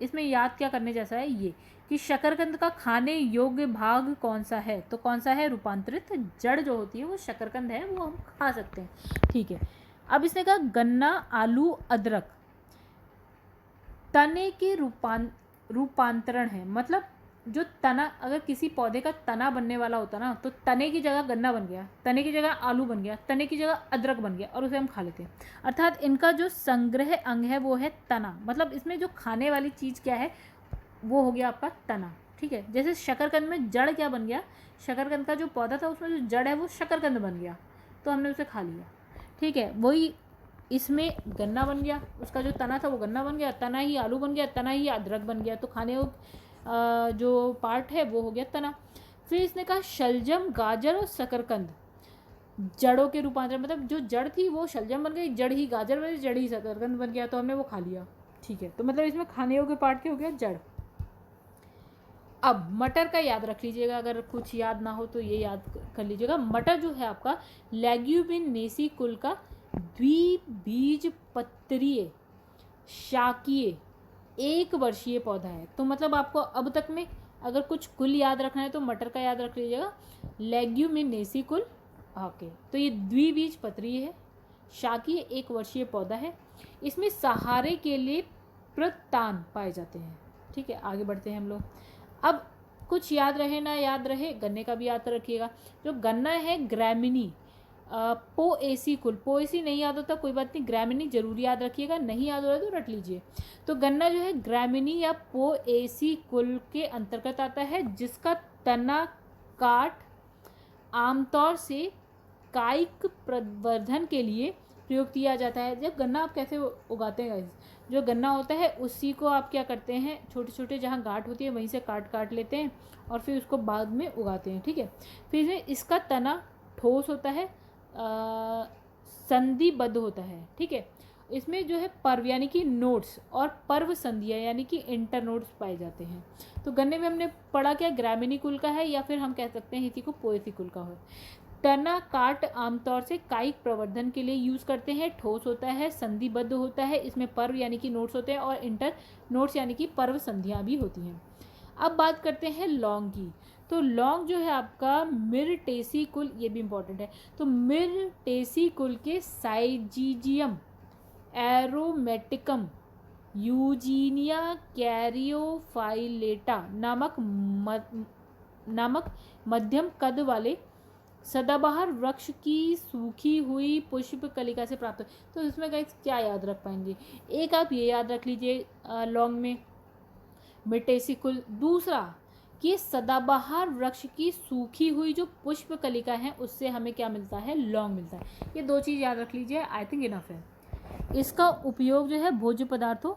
[SPEAKER 1] इसमें याद क्या करने जैसा है ये कि शकरकंद का खाने योग्य भाग कौन सा है, तो कौन सा है, रूपांतरित जड़ जो होती है वो शकरकंद है, वो हम खा सकते हैं, ठीक है। अब इसने कहा गन्ना, आलू, अदरक तने के रूपांतरण है, मतलब जो तना, अगर किसी पौधे का तना बनने वाला होता ना, तो तने की जगह गन्ना बन गया, तने की जगह आलू बन गया, तने की जगह अदरक बन गया और उसे हम खा लेते हैं। अर्थात इनका जो संग्रह अंग है वो है तना, मतलब इसमें जो खाने वाली चीज़ क्या है वो हो गया आपका तना, ठीक है। जैसे शकरकंद में जड़ क्या बन गया, शकरकंद का जो पौधा था उसमें जो जड़ है वो शकरकंद बन गया, तो हमने उसे खा लिया, ठीक है। वही इसमें गन्ना बन गया, उसका जो तना था वो गन्ना बन गया, तना ही आलू बन गया, तना ही अदरक बन गया, तो खाने जो पार्ट है वो हो गया तना। फिर इसने कहा शलजम, गाजर और शकरकंद जड़ों के रूपांतरण, मतलब जो जड़ थी वो शलजम बन गई, जड़ ही गाजर बन गई, जड़ ही शकरकंद बन गया, तो हमने वो खा लिया, ठीक है। तो मतलब इसमें खाने योग्य पार्ट क्या हो गया, जड़। अब मटर का याद रख लीजिएगा, अगर कुछ याद ना हो तो ये याद कर लीजिएगा। मटर जो है आपका लेग्यूमिनेसी कुल का द्विबीजपत्रीय शाकीय एक वर्षीय पौधा है। तो मतलब आपको अब तक में अगर कुछ कुल याद रखना है तो मटर का याद रख लीजिएगा, लेग्यूमिनेसी कुल, ओके। तो ये द्विबीजपत्रीय है, शाकीय एक वर्षीय पौधा है, इसमें सहारे के लिए प्रतान पाए जाते हैं, ठीक है। आगे बढ़ते हैं हम लोग। अब कुछ याद रहे ना याद रहे, गन्ने का भी याद रखिएगा। जो गन्ना है ग्रैमिनी पोएसी कुल, पोएसी नहीं याद होता कोई बात नहीं, ग्रैमिनी जरूर याद रखिएगा, नहीं याद हो रहा तो रट लीजिए। तो गन्ना जो है ग्रैमिनी या पोएसी कुल के अंतर्गत आता है, जिसका तना काट आमतौर से कायिक प्रवर्धन के लिए प्रयोग किया जाता है। जब गन्ना आप कैसे उगाते हैं गाइस, जो गन्ना होता है उसी को आप क्या करते हैं, छोटे छोटे जहाँ गांठ होती है वहीं से काट लेते हैं और फिर उसको बाद में उगाते हैं, ठीक है। फिर इसका तना ठोस होता है, संधिबद्ध होता है, ठीक है। इसमें जो है पर्व यानी कि नोट्स और पर्व संधियाँ यानी कि इंटर नोट्स पाए जाते हैं। तो गन्ने में हमने पढ़ा क्या, ग्रामीणी कुल का है या फिर हम कह सकते हैं इसी को पोएसी कुल का है। तना काट आमतौर से कायिक प्रवर्धन के लिए यूज़ करते हैं, ठोस होता है, संधिबद्ध होता है, इसमें पर्व यानी कि नोट्स होते हैं और इंटर नोट्स यानी कि पर्व संधियाँ भी होती हैं। अब बात करते हैं लौंग की। तो लौंग जो है आपका मिरटेसी कुल, ये भी इम्पॉर्टेंट है, तो मिरटेसी कुल के साइजीजियम एरोमेटिकम यूजीनिया कैरियोफाइलेटा नामक मध्यम कद वाले सदाबहार वृक्ष की सूखी हुई पुष्प कलिका से प्राप्त हो। तो इसमें गाइस क्या याद रख पाएंगे, एक आप ये याद रख लीजिए लौंग में मिरटेसी कुल, दूसरा कि सदाबहार वृक्ष की सूखी हुई जो पुष्प कलिका है उससे हमें क्या मिलता है, लौंग मिलता है। ये दो चीज़ याद रख लीजिए, आई थिंक इनफ है। इसका उपयोग जो है भोज्य पदार्थों,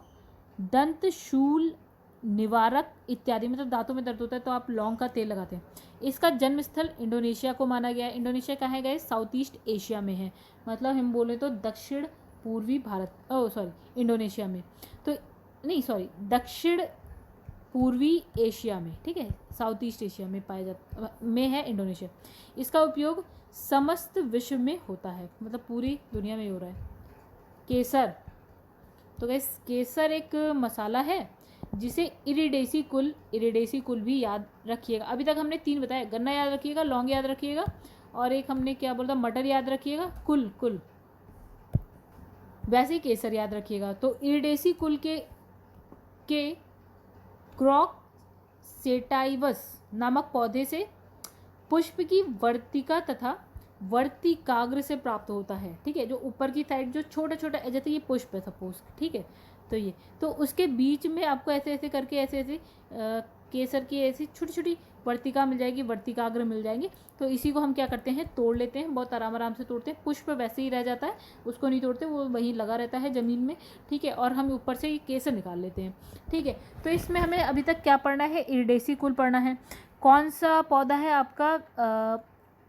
[SPEAKER 1] दंत शूल निवारक इत्यादि, मतलब दांतों में दर्द होता है तो आप लौंग का तेल लगाते हैं। इसका जन्म स्थल इंडोनेशिया को माना गया है। इंडोनेशिया कहाँ गए, साउथ ईस्ट एशिया में है, मतलब हम बोले तो दक्षिण पूर्वी भारत, इंडोनेशिया में, तो नहीं दक्षिण पूर्वी एशिया में, ठीक है, साउथ ईस्ट एशिया में पाया जाता में है इंडोनेशिया। इसका उपयोग समस्त विश्व में होता है, मतलब पूरी दुनिया में हो रहा है। केसर, तो गैस केसर एक मसाला है जिसे इरिडेसी कुल भी याद रखिएगा। अभी तक हमने 3 बताए, गन्ना याद रखिएगा, लौंग याद रखिएगा और एक हमने क्या बोला, मटर याद रखिएगा, कुल वैसे ही केसर याद रखिएगा। तो इरिडेसी कुल के क्रॉकसेटाइवस नामक पौधे से पुष्प की वर्तिका तथा वर्तिकाग्र से प्राप्त होता है, ठीक है। जो ऊपर की साइड जो छोटा छोटा जैसे ये पुष्प है सपोज, ठीक है, तो ये तो उसके बीच में आपको ऐसे ऐसे करके ऐसे केसर की ऐसी छोटी छोटी वर्तिका मिल जाएगी, वर्तिकाग्र मिल जाएंगे। तो इसी को हम क्या करते हैं, तोड़ लेते हैं, बहुत आराम से तोड़ते हैं। पुष्प वैसे ही रह जाता है, उसको नहीं तोड़ते, वो वहीं लगा रहता है ज़मीन में, ठीक है। और हम ऊपर से ये केसर निकाल लेते हैं, ठीक है। तो इसमें हमें अभी तक क्या पढ़ना है, इरिडेसी कुल पढ़ना है। कौन सा पौधा है आपका,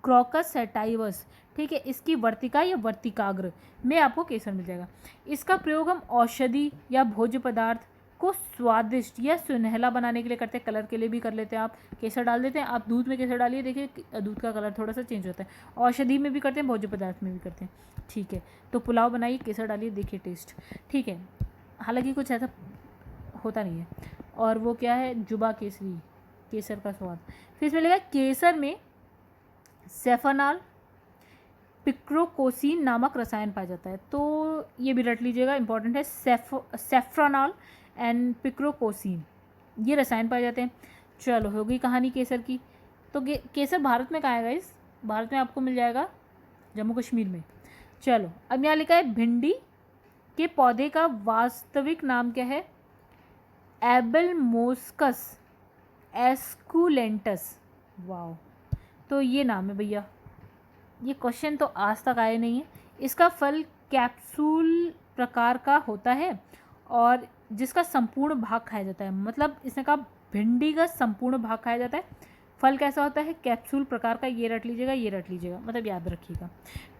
[SPEAKER 1] क्रॉकस सेटाइवस, ठीक है। इसकी वर्तिका या वर्तिकाग्र में आपको केसर मिल जाएगा। इसका प्रयोग हम औषधि या भोज्य पदार्थ, को स्वादिष्ट या सुनहला बनाने के लिए करते हैं, कलर के लिए भी कर लेते हैं। आप केसर डाल देते हैं, आप दूध में केसर डालिए, देखिए दूध का कलर थोड़ा सा चेंज होता है। औषधि में भी करते हैं, भोज्य पदार्थ में भी करते हैं। ठीक है, तो पुलाव बनाइए, केसर डालिए, देखिए टेस्ट। ठीक है, हालांकि कुछ ऐसा होता नहीं है। और वो क्या है, जुबा केसरी, केसर का स्वाद। फिर इसमें लगा केसर में सेफेनॉल, पिक्रोकोसीन नामक रसायन पाया जाता है। तो ये भी रट लीजिएगा, इंपॉर्टेंट है। सेफ्रोनॉल एंड पिक्रोकोसीन, ये रसायन पाए जाते हैं। चलो, हो गई कहानी केसर की। तो केसर भारत में कहाँ है गाइस? भारत में आपको मिल जाएगा जम्मू कश्मीर में। चलो, अब यहाँ लिखा है भिंडी के पौधे का वास्तविक नाम क्या है? एबेलमोस्कस एस्कुलेंटस। वाओ, तो ये नाम है भैया। ये क्वेश्चन तो आज तक आए नहीं है। इसका फल कैप्सूल प्रकार का होता है और जिसका संपूर्ण भाग खाया जाता है। मतलब इसने कहा भिंडी का संपूर्ण भाग खाया जाता है। फल कैसा होता है? कैप्सूल प्रकार का। ये रट लीजिएगा, ये रट लीजिएगा, मतलब याद रखिएगा।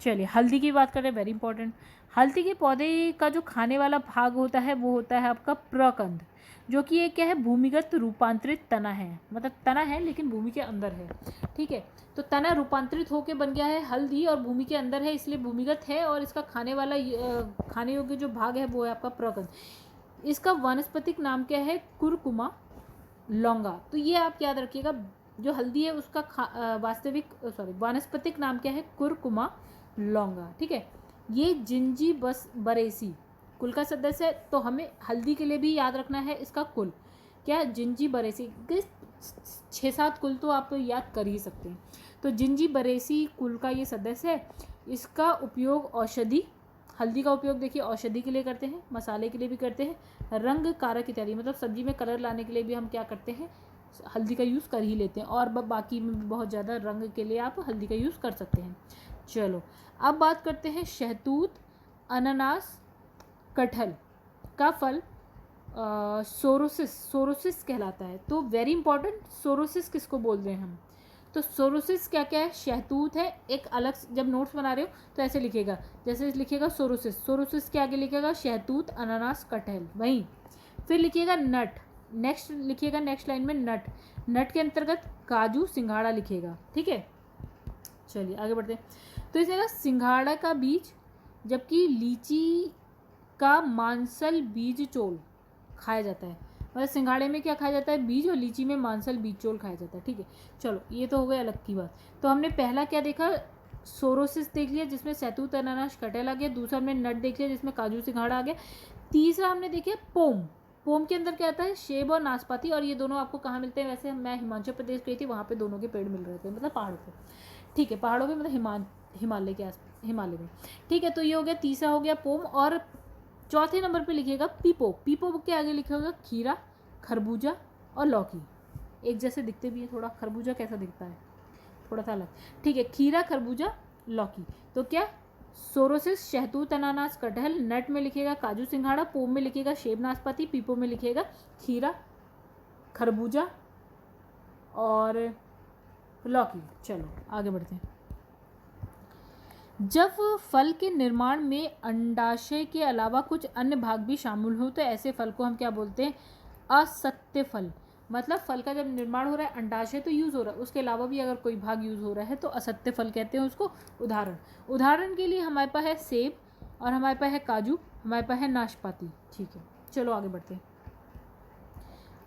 [SPEAKER 1] चलिए, हल्दी की बात करें, वेरी इंपॉर्टेंट। हल्दी के पौधे का जो खाने वाला भाग होता है वो होता है आपका प्रकंद, जो कि ये क्या है? भूमिगत रूपांतरित तना है। मतलब तना है लेकिन भूमि के अंदर है। ठीक है, तो तना रूपांतरित होकर बन गया है हल्दी और भूमि के अंदर है, इसलिए भूमिगत है। और इसका खाने वाला खाने योग्य जो भाग है वो है आपका प्रकंद। इसका वानस्पतिक नाम क्या है? कुरकुमा लौंगा। तो ये आप याद रखिएगा, जो हल्दी है उसका वानस्पतिक नाम क्या है? कुरकुमा लौंगा। ठीक है, ये जिंजीबरेसी कुल का सदस्य है। तो हमें हल्दी के लिए भी याद रखना है इसका कुल क्या? जिंजीबरेसी। 6-7 कुल तो आप याद कर ही सकते हैं। तो जिंजीबरेसी कुल का ये सदस्य है। इसका उपयोग औषधि, हल्दी का उपयोग देखिए औषधि के लिए करते हैं, मसाले के लिए भी करते हैं, रंग कारक इत्यादि, मतलब सब्जी में कलर लाने के लिए भी हम क्या करते हैं? हल्दी का यूज़ कर ही लेते हैं। और बाकी में भी बहुत ज़्यादा रंग के लिए आप हल्दी का यूज़ कर सकते हैं। चलो, अब बात करते हैं शहतूत, अनानास, कटहल का फल सोरोसिस कहलाता है। तो वेरी इंपॉर्टेंट, सोरोसिस किसको बोल रहे हैं हम? तो सोरोसिस क्या क्या है? शहतूत है। एक अलग, जब नोट्स बना रहे हो तो ऐसे लिखेगा, जैसे लिखेगा सोरोसिस के आगे लिखेगा शहतूत, अनानास, कटहल। वहीं फिर लिखिएगा नट, नेक्स्ट लिखिएगा, नेक्स्ट लाइन में नट के अंतर्गत काजू, सिंघाड़ा लिखिएगा। ठीक है, चलिए आगे बढ़ते हैं। तो इसमें सिंघाड़ा का बीज, जबकि लीची का मांसल बीज चोल खाया जाता है। मतलब सिंघाड़े में क्या खाया जाता है? बीज, और लीची में मांसल बीज चोल खाया जाता है। ठीक है, चलो ये तो हो गया अलग की बात। तो हमने पहला क्या देखा? सोरोसिस देख लिया, जिसमें शहतूत, अनानास, कटहल आ गया। दूसरा हमने नट देख लिया, जिसमें काजू, सिंघाड़ा आ गया। तीसरा हमने देखा पोम। पोम के अंदर क्या आता है? सेब और नाशपाती। और ये दोनों आपको कहाँ मिलते हैं? वैसे मैं हिमाचल प्रदेश गई थी, वहाँ पे दोनों के पेड़ मिल रहे थे, मतलब पहाड़ों पे। ठीक है, पहाड़ों पे, मतलब हिमालय के आस, हिमालय में। ठीक है, तो ये हो गया, तीसरा हो गया पोम। और चौथे नंबर पे लिखिएगा पीपो। पीपो के आगे लिखिएगा खीरा, खरबूजा और लौकी। एक जैसे दिखते भी हैं थोड़ा। खरबूजा कैसा दिखता है? थोड़ा सा अलग। ठीक है, खीरा, खरबूजा, लौकी। तो क्या? सोरोसिस, शहतूत, अनानास, कटहल। नट में लिखिएगा काजू, सिंघाड़ा। पोम में लिखिएगा सेब, नाशपाती। पीपो में लिखिएगा खीरा, खरबूजा और लौकी। चलो आगे बढ़ते हैं। जब फल के निर्माण में अंडाशय के अलावा कुछ अन्य भाग भी शामिल हो तो ऐसे फल को हम क्या बोलते हैं? असत्य फल। मतलब फल का जब निर्माण हो रहा है, अंडाशय तो यूज़ हो रहा है, उसके अलावा भी अगर कोई भाग यूज़ हो रहा है तो असत्य फल कहते हैं उसको। उदाहरण के लिए हमारे पास है सेब, और हमारे पास है काजू, हमारे पास है नाशपाती। ठीक है, चलो आगे बढ़ते हैं।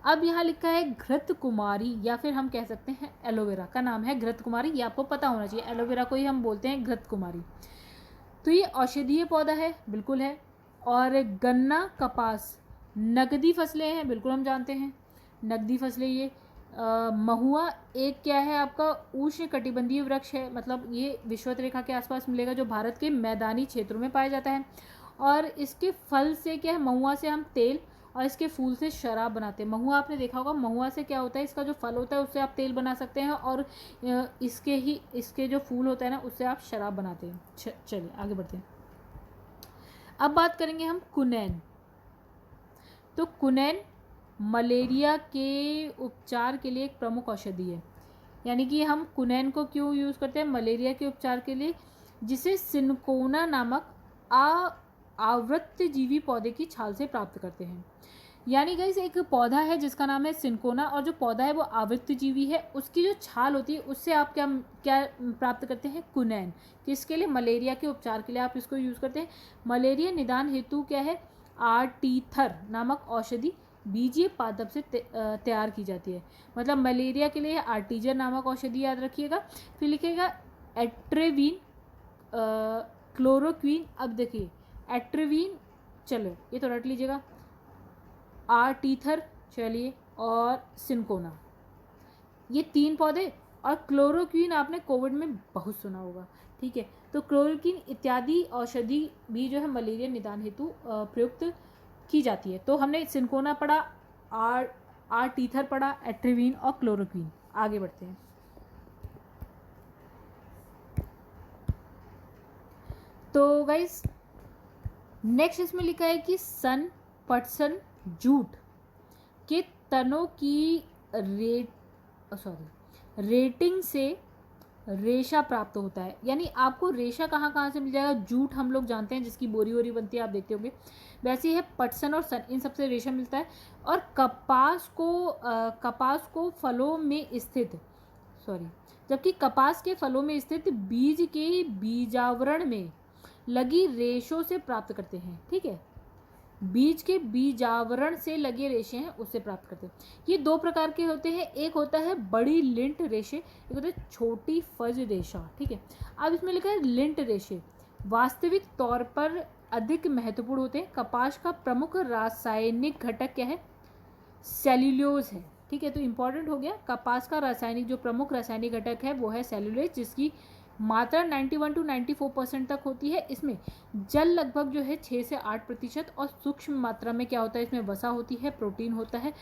[SPEAKER 1] अब यहाँ लिखा है घृत कुमारी, या फिर हम कह सकते हैं एलोवेरा का नाम है घृत कुमारी। ये आपको पता होना चाहिए, एलोवेरा को ही हम बोलते हैं घृत कुमारी। तो ये औषधीय पौधा है, बिल्कुल है। और गन्ना, कपास नकदी फसलें हैं, बिल्कुल हम जानते हैं नकदी फसलें ये। महुआ एक क्या है आपका? उष्ण कटिबंधीय वृक्ष है, मतलब ये विषुवत रेखा के आसपास मिलेगा, जो भारत के मैदानी क्षेत्रों में पाया जाता है। और इसके फल से क्या है? महुआ से हम तेल, और इसके फूल से शराब बनाते हैं। महुआ आपने देखा होगा, महुआ से क्या होता है? इसका जो फल होता है उससे आप तेल बना सकते हैं, और इसके जो फूल होता है ना, उससे आप शराब बनाते हैं। चलिए आगे बढ़ते हैं। अब बात करेंगे हम कुनैन। तो कुनैन मलेरिया के उपचार के लिए एक प्रमुख औषधि है। यानी कि हम कुनैन को क्यों यूज़ करते हैं? मलेरिया के उपचार के लिए, जिसे सिनकोना नामक आवृत्तजीवी पौधे की छाल से प्राप्त करते हैं। यानी गाइस एक पौधा है जिसका नाम है सिनकोना, और जो पौधा है वो आवृत्तजीवी है। उसकी जो छाल होती है उससे आप क्या क्या प्राप्त करते हैं, कुनैन। किसके लिए, मलेरिया के उपचार के लिए आप इसको यूज़ करते हैं। मलेरिया निदान हेतु क्या है, आर्टीथर नामक औषधि बीजीय पादप से तैयार की जाती है। मतलब मलेरिया के लिए आर्टीजर नामक औषधि याद रखिएगा। फिर लिखिएगा एट्रेवीन, क्लोरोक्वीन। अब देखिए एट्रेवीन, चलो ये तो रट लीजिएगा, आर्टीथर, चलिए, और सिनकोना, ये 3 पौधे। और क्लोरोक्वीन आपने कोविड में बहुत सुना होगा, ठीक है। तो क्लोरोक्वीन इत्यादि औषधि भी जो है मलेरिया निदान हेतु प्रयुक्त की जाती है। तो हमने सिनकोना पढ़ा, आर्टीथर पढ़ा, एट्रीवीन और क्लोरोक्वीन। आगे बढ़ते हैं। तो गाइस नेक्स्ट इसमें लिखा है कि सन, पटसन, जूट के तनों की रेटिंग से रेशा प्राप्त होता है। यानी आपको रेशा कहाँ कहाँ से मिल जाएगा, जूट हम लोग जानते हैं जिसकी बोरी वोरी बनती है, आप देखते होंगे। वैसे ही है पटसन और सन, इन सबसे रेशा मिलता है। और कपास को फलों में स्थित, जबकि कपास के फलों में स्थित बीज के बीजावरण में लगी रेशों से प्राप्त करते हैं, ठीक है। बीज के बीजावरण से लगे रेशे हैं उससे प्राप्त करते हैं। ये 2 प्रकार के होते हैं, एक होता है बड़ी लिंट रेशे, एक होता है छोटी फज रेशा, ठीक है। अब इसमें लिखा है लिंट रेशे वास्तविक तौर पर अधिक महत्वपूर्ण होते हैं। कपास का प्रमुख रासायनिक घटक क्या है, सेल्यूलोज है, ठीक है। तो इंपॉर्टेंट हो गया, कपास का रासायनिक जो प्रमुख रासायनिक घटक है वो है सेल्यूलोज, जिसकी मात्रा 91 to 94% तक होती है। इसमें जल लगभग जो है 6 से 8%, और सूक्ष्म मात्रा में क्या होता है, इसमें वसा होती है, प्रोटीन होता है,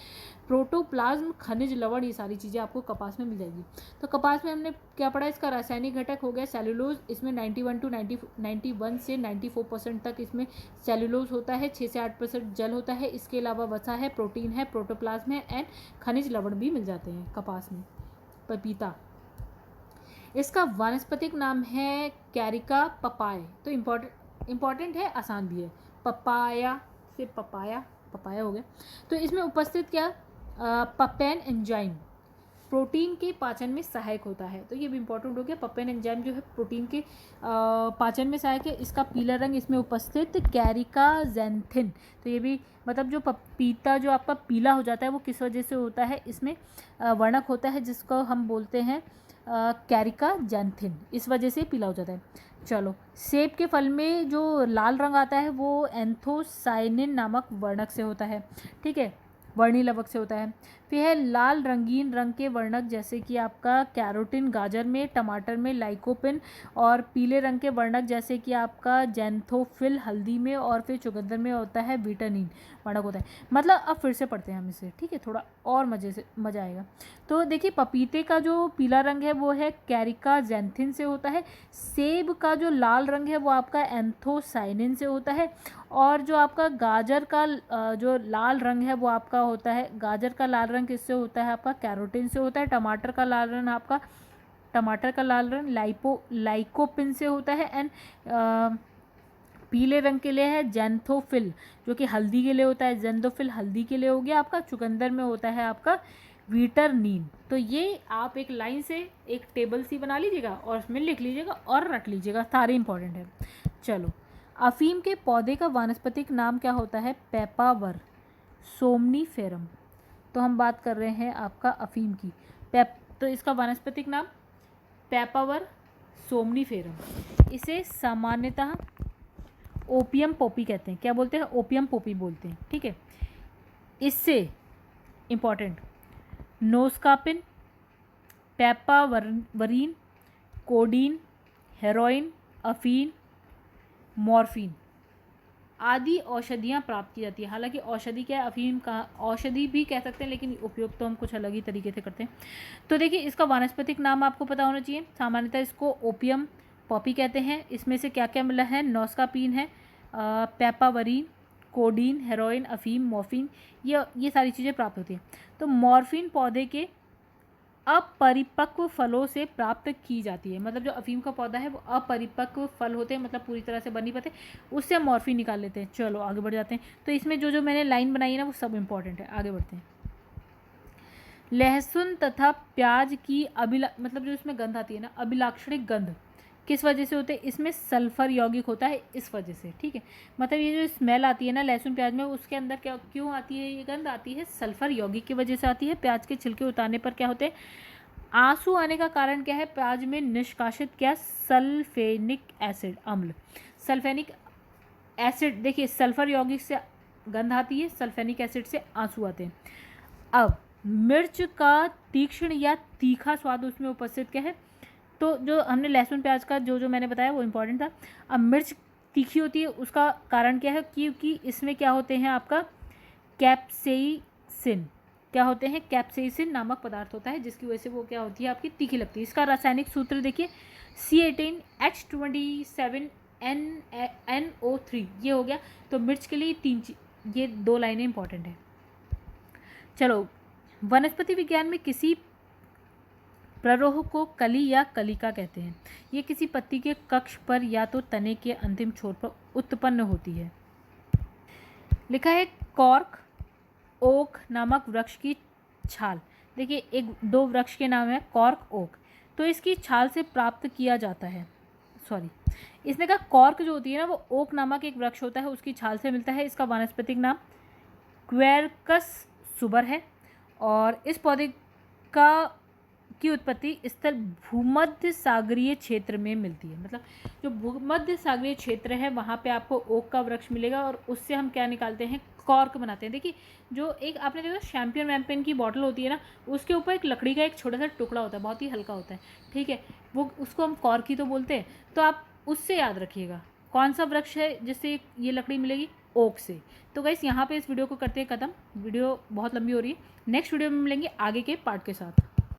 [SPEAKER 1] प्रोटोप्लाज्म, खनिज लवण, ये सारी चीज़ें आपको कपास में मिल जाएगी। तो कपास में हमने क्या पढ़ा, इसका रासायनिक घटक हो गया सेल्यूलोज। इसमें 91 से 94% तक इसमें सेल्यूलोज होता है, 6 से 8% जल होता है, इसके अलावा वसा है, प्रोटीन है, प्रोटोप्लाज्म है, एंड खनिज लवण भी मिल जाते हैं कपास में। पपीता, इसका वानस्पतिक नाम है कैरिका पपाय। तो इम्पॉर्टेंट है, आसान भी है, पपाया से पपाया हो गया। तो इसमें उपस्थित क्या, पपेन एंजाइम प्रोटीन के पाचन में सहायक होता है। तो ये भी इंपॉर्टेंट हो गया, पपेन एंजाइम जो है प्रोटीन के पाचन में सहायक है। इसका पीला रंग इसमें उपस्थित कैरिका ज़ैंथिन। तो ये भी मतलब जो पपीता जो आपका पीला हो जाता है वो किस वजह से होता है, इसमें वर्णक होता है जिसको हम बोलते हैं कैरिका ज़ैंथिन, इस वजह से पीला हो जाता है। चलो, सेब के फल में जो लाल रंग आता है वो एंथोसाइनिन नामक वर्णक से होता है, ठीक है, वर्णी लवक से होता है। फिर है लाल रंगीन रंग के वर्णक जैसे कि आपका कैरोटीन गाजर में, टमाटर में लाइकोपिन, और पीले रंग के वर्णक जैसे कि आपका जैंथोफिल हल्दी में, और फिर चुकंदर में होता है विटानिन वर्णक होता है। मतलब अब फिर से पढ़ते हैं हम इसे, ठीक है, थोड़ा और मज़ा आएगा। तो देखिए पपीते का जो पीला रंग है वो है कैरिका ज़ैंथिन से होता है। सेब का जो लाल रंग है वो आपका एंथोसाइनिन से होता है। और जो आपका गाजर का जो लाल रंग है वो आपका होता है, गाजर का लाल रंग किससे होता है, आपका कैरोटीन से होता है। टमाटर का लाल रंग लाइकोपिन से होता है। एंड पीले रंग के लिए है जैंथोफिल, जो कि हल्दी के लिए होता है, जैंथोफिल हल्दी के लिए हो गया आपका। चुकंदर में होता है आपका विटानिन। तो ये आप एक लाइन से एक टेबल सी बना लीजिएगा और उसमें लिख लीजिएगा और रख लीजिएगा, सारे इंपॉर्टेंट है। चलो, अफीम के पौधे का वानस्पतिक नाम क्या होता है, पेपावर सोमनीफेरम। तो हम बात कर रहे हैं आपका अफीम की, तो इसका वानस्पतिक नाम पेपावर सोमनीफेरम। इसे सामान्यतः ओपियम पॉपी कहते हैं। क्या बोलते हैं, ओपियम पॉपी बोलते हैं, ठीक है। इससे इम्पॉर्टेंट नोस्कापिन, पेपावरीन, कोडीन, हेरोइन, अफीन, मॉर्फिन आदि औषधियाँ प्राप्त की जाती है। हालांकि औषधि क्या है, अफीम का औषधि भी कह सकते हैं, लेकिन उपयोग तो हम कुछ अलग ही तरीके से करते हैं। तो देखिए इसका वानस्पतिक नाम आपको पता होना चाहिए। सामान्यतः इसको ओपियम पॉपी कहते हैं। इसमें से क्या क्या मिला है, नोस्कापिन है, पेपावरीन, कोडीन, हेरोइन, अफीम, मॉर्फिन, ये सारी चीज़ें प्राप्त होती हैं। तो मॉर्फिन पौधे के अपरिपक्व फलों से प्राप्त की जाती है। मतलब जो अफीम का पौधा है वो अपरिपक्व फल होते हैं, मतलब पूरी तरह से बन नहीं पाते, उससे हम मॉर्फिन निकाल लेते हैं। चलो आगे बढ़ जाते हैं। तो इसमें जो जो मैंने लाइन बनाई है ना वो सब इंपॉर्टेंट है। आगे बढ़ते हैं। लहसुन तथा प्याज की मतलब जो इसमें गंध आती है ना, अभिलाक्षणिक गंध किस वजह से होते हैं? इसमें सल्फर यौगिक होता है, इस वजह से। ठीक है, मतलब ये जो स्मेल आती है ना लहसुन प्याज में, उसके अंदर क्या क्यों आती है ये गंध? आती है सल्फर यौगिक की वजह से आती है। प्याज के छिलके उतारने पर क्या होते हैं? आंसू आने का कारण क्या है? प्याज में निष्कासित क्या? सल्फेनिक एसिड, अम्ल। सल्फेनिक एसिड, देखिए सल्फर यौगिक से गंध आती है, सल्फेनिक एसिड से आंसू आते हैं। अब मिर्च का तीक्ष्ण या तीखा स्वाद उसमें उपस्थित क्या है? तो जो हमने लहसुन प्याज का जो जो मैंने बताया वो इंपॉर्टेंट था। अब मिर्च तीखी होती है, उसका कारण क्या है? क्योंकि इसमें क्या होते हैं आपका कैप्सेइसिन, क्या होते हैं? कैप्सेइसिन नामक पदार्थ होता है, जिसकी वजह से वो क्या होती है आपकी तीखी लगती है। इसका रासायनिक सूत्र देखिए, C18H27NO3, ये हो गया। तो मिर्च के लिए ये 2 लाइनें इंपॉर्टेंट है। चलो, वनस्पति विज्ञान में किसी प्ररोह को कली या कलिका कहते हैं। ये किसी पत्ती के कक्ष पर या तो तने के अंतिम छोर पर उत्पन्न होती है। लिखा है कॉर्क ओक नामक वृक्ष की छाल। देखिए एक 2 वृक्ष के नाम है कॉर्क ओक, तो इसकी छाल से प्राप्त किया जाता है। इसने कहा कॉर्क जो होती है ना वो ओक नामक एक वृक्ष होता है, उसकी छाल से मिलता है। इसका वानस्पतिक नाम क्वेरकस सुबर है और इस पौधे की उत्पत्ति स्थल भूमध्य सागरीय क्षेत्र में मिलती है। मतलब जो भूमध्य सागरीय क्षेत्र है वहाँ पे आपको ओक का वृक्ष मिलेगा और उससे हम क्या निकालते हैं? कॉर्क बनाते हैं। देखिए जो एक आपने देखा शैम्पियन वैम्पेन की बॉटल होती है ना, उसके ऊपर एक लकड़ी का एक छोटा सा टुकड़ा होता है, बहुत ही हल्का होता है। ठीक है, वो उसको हम कॉर्क ही तो बोलते हैं। तो आप उससे याद रखिएगा कौन सा वृक्ष है जिससे ये लकड़ी मिलेगी? ओक से। तो गाइस यहाँ पे इस वीडियो को करते हैं ख़त्म। वीडियो बहुत लंबी हो रही है, नेक्स्ट वीडियो में मिलेंगे आगे के पार्ट के साथ।